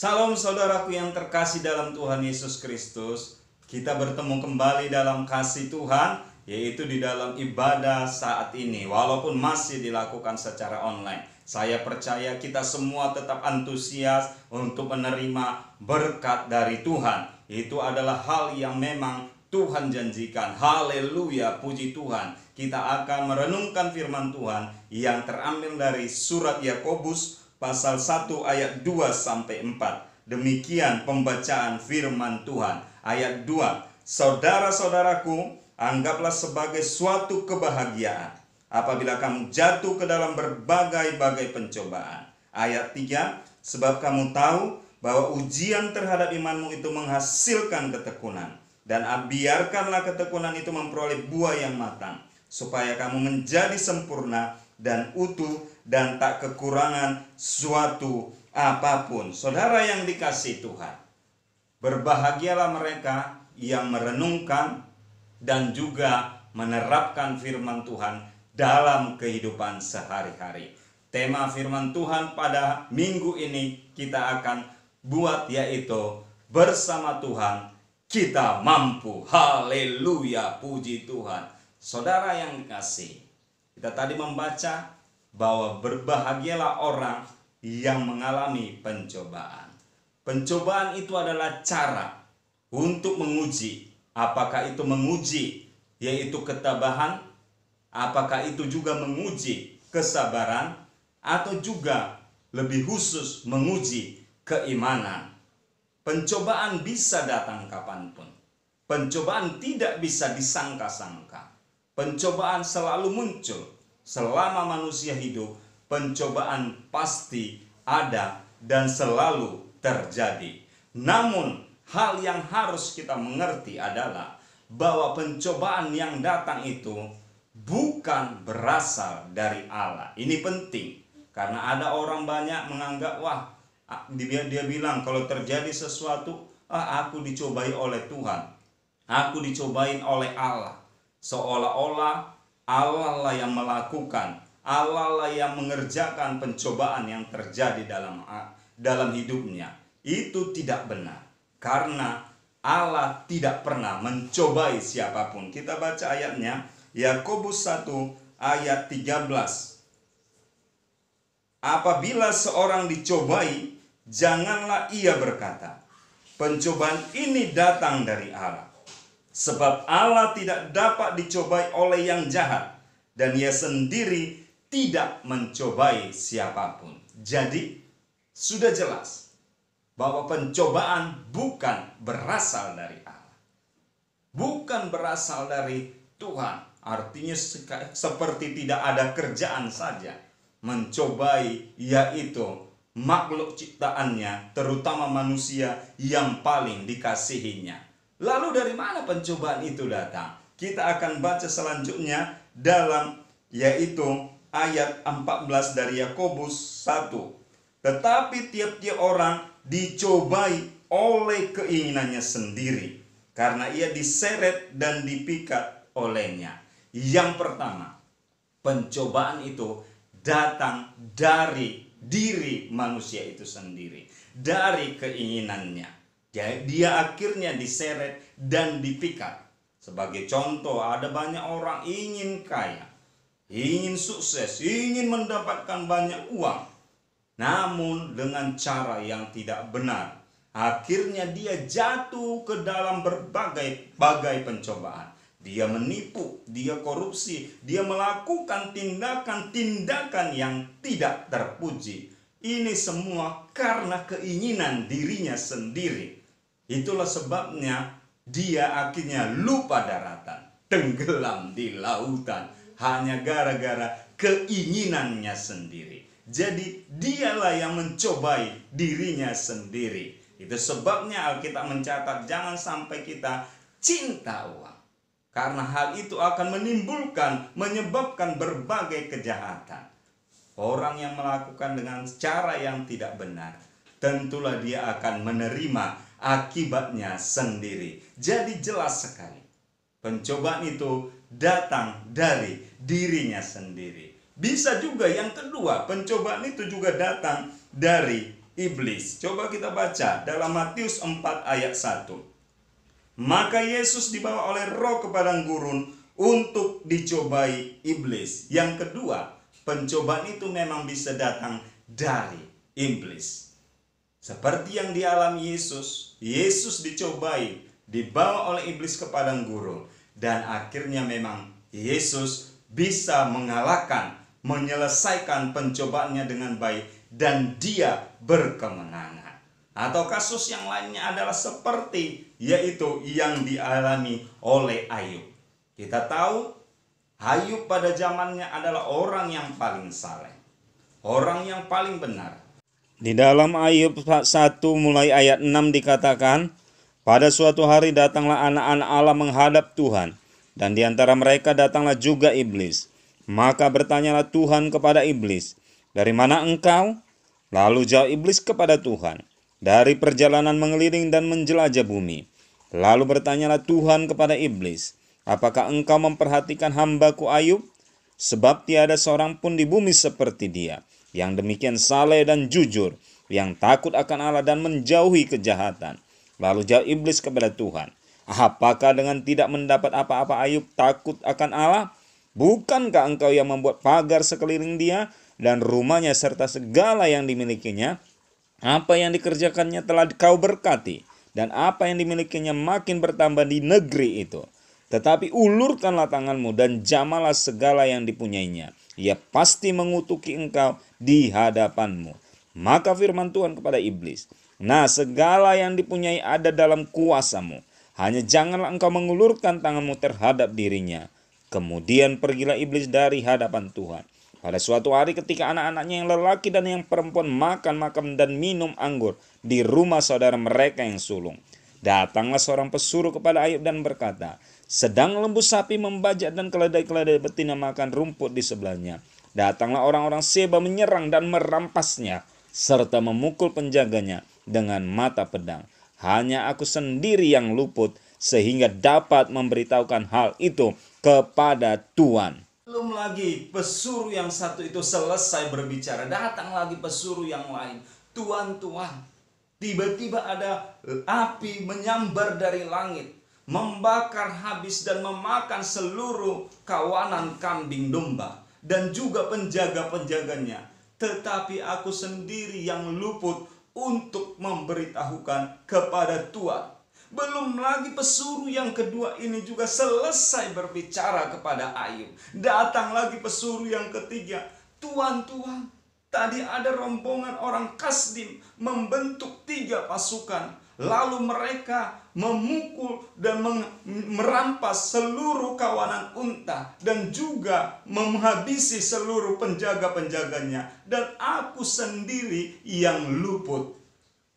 Salam saudaraku yang terkasih dalam Tuhan Yesus Kristus. Kita bertemu kembali dalam kasih Tuhan, yaitu di dalam ibadah saat ini. Walaupun masih dilakukan secara online, saya percaya kita semua tetap antusias untuk menerima berkat dari Tuhan. Itu adalah hal yang memang Tuhan janjikan. Haleluya, puji Tuhan. Kita akan merenungkan firman Tuhan yang terambil dari surat Yakobus pasal 1 ayat 2 sampai 4. Demikian pembacaan firman Tuhan. Ayat 2. Saudara-saudaraku, anggaplah sebagai suatu kebahagiaan apabila kamu jatuh ke dalam berbagai-bagai pencobaan. Ayat 3. Sebab kamu tahu bahwa ujian terhadap imanmu itu menghasilkan ketekunan. Dan biarkanlah ketekunan itu memperoleh buah yang matang, supaya kamu menjadi sempurna dan utuh dan tak kekurangan suatu apapun. Saudara yang dikasihi Tuhan, berbahagialah mereka yang merenungkan dan juga menerapkan firman Tuhan dalam kehidupan sehari-hari. Tema firman Tuhan pada minggu ini kita akan buat, yaitu bersama Tuhan kita mampu. Haleluya, puji Tuhan. Saudara yang dikasihi, kita tadi membaca bahwa berbahagialah orang yang mengalami pencobaan. Pencobaan itu adalah cara untuk menguji. Apakah itu menguji yaitu ketabahan, apakah itu juga menguji kesabaran, atau juga lebih khusus menguji keimanan. Pencobaan bisa datang kapanpun. Pencobaan tidak bisa disangka-sangka. Pencobaan selalu muncul. Selama manusia hidup, pencobaan pasti ada dan selalu terjadi. Namun, hal yang harus kita mengerti adalah bahwa pencobaan yang datang itu bukan berasal dari Allah. Ini penting, karena ada orang banyak menganggap, wah, dia bilang kalau terjadi sesuatu, aku dicobai oleh Tuhan, aku dicobain oleh Allah. Seolah-olah Allah lah yang melakukan, Allah lah yang mengerjakan pencobaan yang terjadi dalam hidupnya. Itu tidak benar, karena Allah tidak pernah mencobai siapapun. Kita baca ayatnya, Yakobus 1 ayat 13. Apabila seorang dicobai, janganlah ia berkata, pencobaan ini datang dari Allah. Sebab Allah tidak dapat dicobai oleh yang jahat, dan ia sendiri tidak mencobai siapapun. Jadi, sudah jelas bahwa pencobaan bukan berasal dari Allah, bukan berasal dari Tuhan. Artinya seperti tidak ada kerjaan saja mencobai, yaitu makhluk ciptaannya, terutama manusia yang paling dikasihinya. Lalu dari mana pencobaan itu datang? Kita akan baca selanjutnya dalam, yaitu ayat 14 dari Yakobus 1. Tetapi tiap-tiap orang dicobai oleh keinginannya sendiri, karena ia diseret dan dipikat olehnya. Yang pertama, pencobaan itu datang dari diri manusia itu sendiri, dari keinginannya. Dia akhirnya diseret dan dipikat. Sebagai contoh, ada banyak orang ingin kaya, ingin sukses, ingin mendapatkan banyak uang, namun dengan cara yang tidak benar. Akhirnya dia jatuh ke dalam berbagai pencobaan. Dia menipu, dia korupsi, dia melakukan tindakan-tindakan yang tidak terpuji. Ini semua karena keinginan dirinya sendiri. Itulah sebabnya dia akhirnya lupa daratan, tenggelam di lautan, hanya gara-gara keinginannya sendiri. Jadi dialah yang mencobai dirinya sendiri. Itu sebabnya Alkitab mencatat jangan sampai kita cinta uang, karena hal itu akan menyebabkan berbagai kejahatan. Orang yang melakukan dengan cara yang tidak benar, tentulah dia akan menerima akibatnya sendiri. Jadi jelas sekali, pencobaan itu datang dari dirinya sendiri. Bisa juga yang kedua, pencobaan itu juga datang dari iblis. Coba kita baca dalam Matius 4 ayat 1. Maka Yesus dibawa oleh roh ke padang gurun untuk dicobai iblis. Yang kedua, pencobaan itu memang bisa datang dari iblis. Seperti yang dialami Yesus, Yesus dicobai, dibawa oleh iblis ke padang gurun. Dan akhirnya memang Yesus bisa mengalahkan, menyelesaikan pencobaannya dengan baik, dan dia berkemenangan. Atau kasus yang lainnya adalah seperti yaitu yang dialami oleh Ayub. Kita tahu Ayub pada zamannya adalah orang yang paling saleh, orang yang paling benar. Di dalam Ayub 1 mulai ayat 6 dikatakan, pada suatu hari datanglah anak-anak Allah menghadap Tuhan, dan di antara mereka datanglah juga iblis. Maka bertanyalah Tuhan kepada iblis, dari mana engkau? Lalu jawab iblis kepada Tuhan, dari perjalanan mengeliling dan menjelajah bumi. Lalu bertanyalah Tuhan kepada iblis, apakah engkau memperhatikan hambaku Ayub? Sebab tiada seorang pun di bumi seperti dia, yang demikian saleh dan jujur, yang takut akan Allah dan menjauhi kejahatan. Lalu jawab iblis kepada Tuhan, apakah dengan tidak mendapat apa-apa Ayub takut akan Allah? Bukankah engkau yang membuat pagar sekeliling dia dan rumahnya serta segala yang dimilikinya? Apa yang dikerjakannya telah kau berkati, dan apa yang dimilikinya makin bertambah di negeri itu. Tetapi ulurkanlah tanganmu dan jamalah segala yang dipunyainya. Ia pasti mengutuki engkau di hadapanmu. Maka firman Tuhan kepada iblis, nah, segala yang dipunyai ada dalam kuasamu. Hanya janganlah engkau mengulurkan tanganmu terhadap dirinya. Kemudian pergilah iblis dari hadapan Tuhan. Pada suatu hari ketika anak-anaknya yang lelaki dan yang perempuan makan dan minum anggur di rumah saudara mereka yang sulung, datanglah seorang pesuruh kepada Ayub dan berkata, sedang lembu sapi membajak dan keledai-keledai betina makan rumput di sebelahnya. Datanglah orang-orang Seba menyerang dan merampasnya, serta memukul penjaganya dengan mata pedang. Hanya aku sendiri yang luput, sehingga dapat memberitahukan hal itu kepada Tuhan. Belum lagi pesuruh yang satu itu selesai berbicara, datang lagi pesuruh yang lain. Tuhan, tiba-tiba ada api menyambar dari langit, membakar habis dan memakan seluruh kawanan kambing domba dan juga penjaga-penjaganya. Tetapi aku sendiri yang luput untuk memberitahukan kepada Tuhan. Belum lagi pesuruh yang kedua ini juga selesai berbicara kepada Ayub. Datang lagi pesuruh yang ketiga. Tuhan, tadi ada rombongan orang Kasdim membentuk 3 pasukan. Lalu mereka memukul dan merampas seluruh kawanan unta dan juga menghabisi seluruh penjaga-penjaganya. Dan aku sendiri yang luput.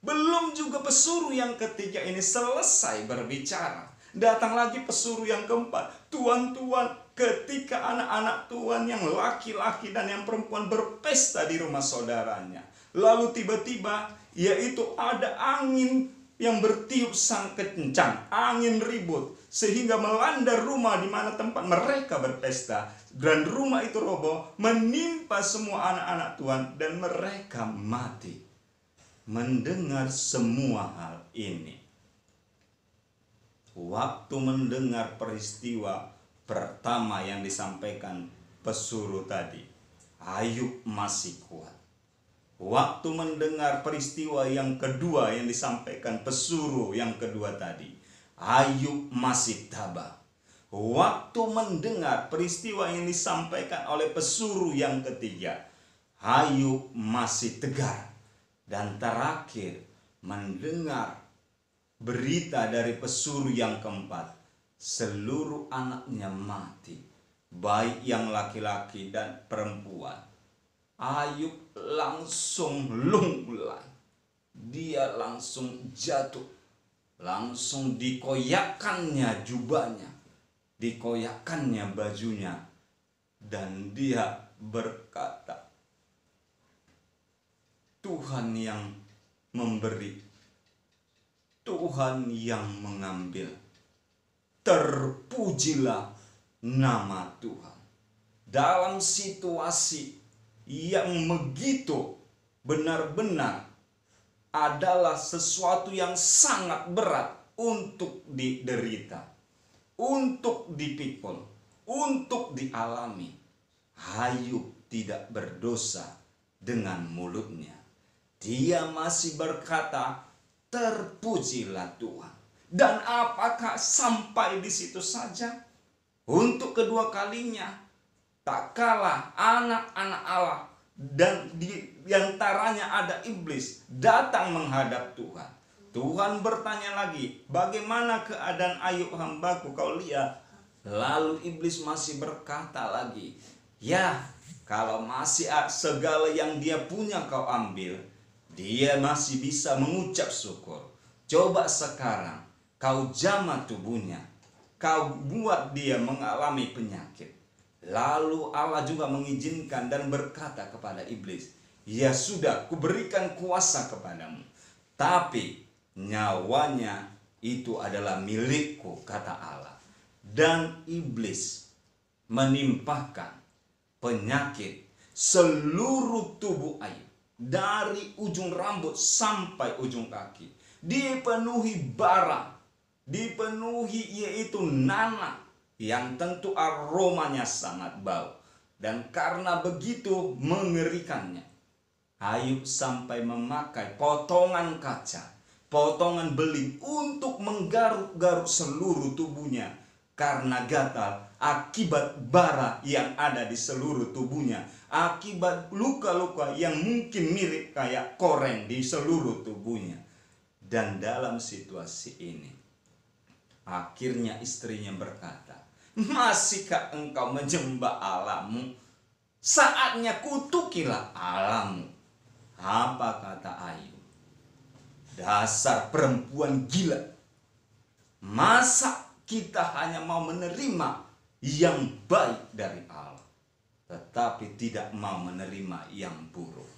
Belum juga pesuruh yang ketiga ini selesai berbicara. Datang lagi pesuruh yang keempat. Tuhan, ketika anak-anak Tuhan yang laki-laki dan yang perempuan berpesta di rumah saudaranya. Lalu tiba-tiba yaitu ada angin yang bertiup sangat kencang, angin ribut, sehingga melanda rumah di mana tempat mereka berpesta. Dan rumah itu roboh, menimpa semua anak-anak Tuhan dan mereka mati. Mendengar semua hal ini, waktu mendengar peristiwa pertama yang disampaikan pesuruh tadi, Ayub masih kuat. Waktu mendengar peristiwa yang kedua yang disampaikan pesuruh yang kedua tadi, Ayub masih tabah. Waktu mendengar peristiwa yang disampaikan oleh pesuruh yang ketiga, Ayub masih tegar. Dan terakhir mendengar berita dari pesuruh yang keempat, seluruh anaknya mati, baik yang laki-laki dan perempuan. Ayub langsung lunglai, dia langsung jatuh, langsung dikoyakkannya jubahnya, dikoyakkannya bajunya, dan dia berkata, Tuhan yang memberi, Tuhan yang mengambil, terpujilah nama Tuhan. Dalam situasi yang begitu benar-benar adalah sesuatu yang sangat berat untuk diderita, untuk dipikul, untuk dialami. Ayub tidak berdosa dengan mulutnya. Dia masih berkata, terpujilah Tuhan. Dan apakah sampai di situ saja? Untuk kedua kalinya, tak kalah anak-anak Allah dan di antaranya ada iblis datang menghadap Tuhan. Tuhan bertanya lagi, bagaimana keadaan Ayub hambaku, kau lihat? Lalu iblis masih berkata lagi, ya, kalau masih segala yang dia punya kau ambil, dia masih bisa mengucap syukur. Coba sekarang kau jamah tubuhnya, kau buat dia mengalami penyakit. Lalu Allah juga mengizinkan dan berkata kepada iblis, ya sudah, kuberikan kuasa kepadamu, tapi nyawanya itu adalah milikku, kata Allah. Dan iblis menimpahkan penyakit seluruh tubuh Ayub, dari ujung rambut sampai ujung kaki, dipenuhi bara, dipenuhi yaitu nanah yang tentu aromanya sangat bau. Dan karena begitu mengerikannya, Ayub sampai memakai potongan kaca, potongan beling untuk menggaruk-garuk seluruh tubuhnya karena gatal akibat bara yang ada di seluruh tubuhnya, akibat luka-luka yang mungkin mirip kayak koreng di seluruh tubuhnya. Dan dalam situasi ini, akhirnya istrinya berkata, masihkah engkau menyembah Allahmu? Saatnya kutukilah Allahmu. Apa kata Ayub? Dasar perempuan gila. Masa kita hanya mau menerima yang baik dari Allah, tetapi tidak mau menerima yang buruk.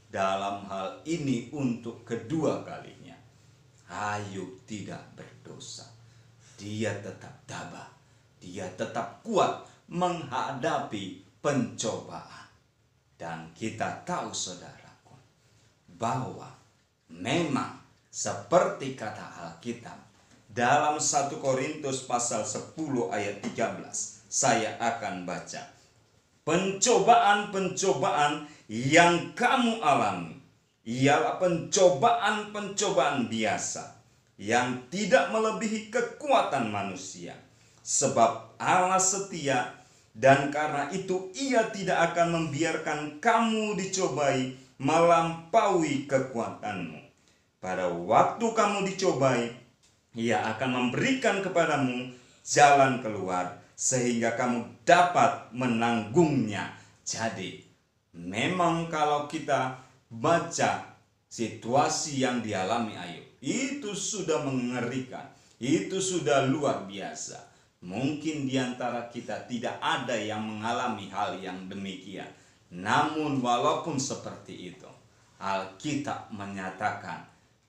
Dalam hal ini untuk kedua kalinya, Ayub tidak berdosa. Dia tetap tabah, dia tetap kuat menghadapi pencobaan. Dan kita tahu, saudaraku, bahwa memang seperti kata Alkitab dalam 1 Korintus pasal 10 ayat 13, saya akan baca. Pencobaan-pencobaan yang kamu alami ialah pencobaan-pencobaan biasa yang tidak melebihi kekuatan manusia. Sebab Allah setia, dan karena itu Ia tidak akan membiarkan kamu dicobai melampaui kekuatanmu. Pada waktu kamu dicobai, Ia akan memberikan kepadamu jalan keluar sehingga kamu dapat menanggungnya. Jadi, memang kalau kita baca situasi yang dialami Ayub, itu sudah mengerikan, itu sudah luar biasa. Mungkin di antara kita tidak ada yang mengalami hal yang demikian. Namun walaupun seperti itu, Alkitab menyatakan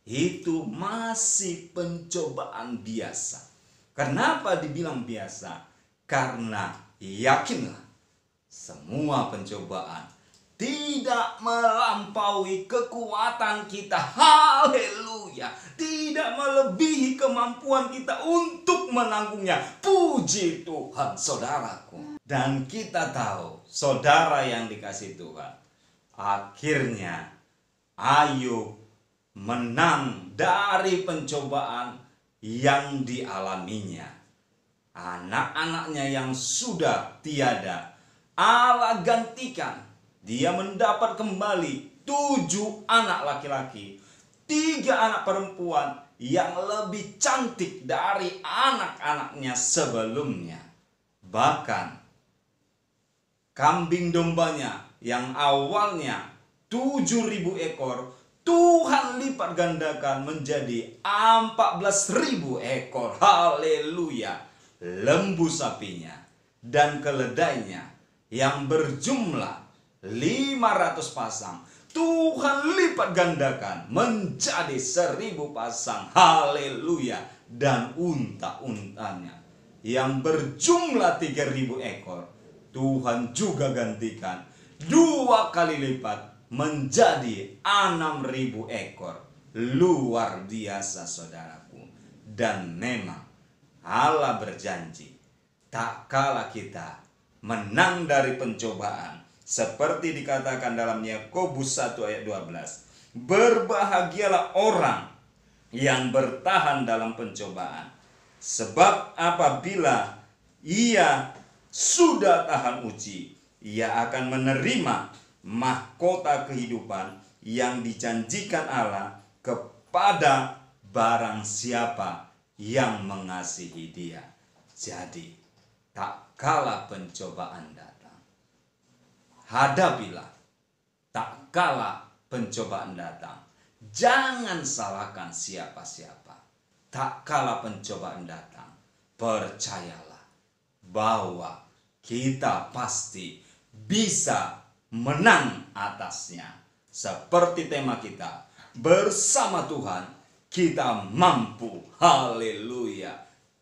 itu masih pencobaan biasa. Kenapa dibilang biasa? Karena yakinlah, semua pencobaan tidak melampaui kekuatan kita. Haleluya. Tidak melebihi kemampuan kita untuk menanggungnya. Puji Tuhan, saudaraku. Dan kita tahu, saudara yang dikasihi Tuhan, akhirnya Ayub menang dari pencobaan yang dialaminya. Anak-anaknya yang sudah tiada, Allah gantikan. Dia mendapat kembali 7 anak laki-laki, 3 anak perempuan yang lebih cantik dari anak-anaknya sebelumnya. Bahkan kambing dombanya yang awalnya 7.000 ekor, Tuhan lipat gandakan menjadi 14.000 ekor. Haleluya. Lembu sapinya dan keledainya yang berjumlah 500 pasang, Tuhan lipat gandakan menjadi 1.000 pasang. Haleluya. Dan unta-untanya yang berjumlah 3.000 ekor, Tuhan juga gantikan 2 kali lipat menjadi 6.000 ekor. luar biasa saudaraku. Dan memang Allah berjanji, tak kala kita menang dari pencobaan, seperti dikatakan dalam Yakobus 1 ayat 12, berbahagialah orang yang bertahan dalam pencobaan, sebab apabila ia sudah tahan uji, ia akan menerima mahkota kehidupan yang dijanjikan Allah kepada barang siapa yang mengasihi Dia. Jadi, tak kala pencobaan datang, hadapilah. Tak kala pencobaan datang, jangan salahkan siapa-siapa. Tak kala pencobaan datang, percayalah bahwa kita pasti bisa menang atasnya. Seperti tema kita, bersama Tuhan kita mampu. Haleluya.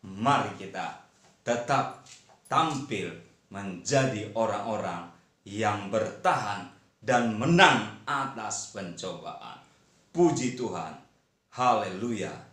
Mari kita tetap tampil menjadi orang-orang yang bertahan dan menang atas pencobaan. Puji Tuhan. Haleluya.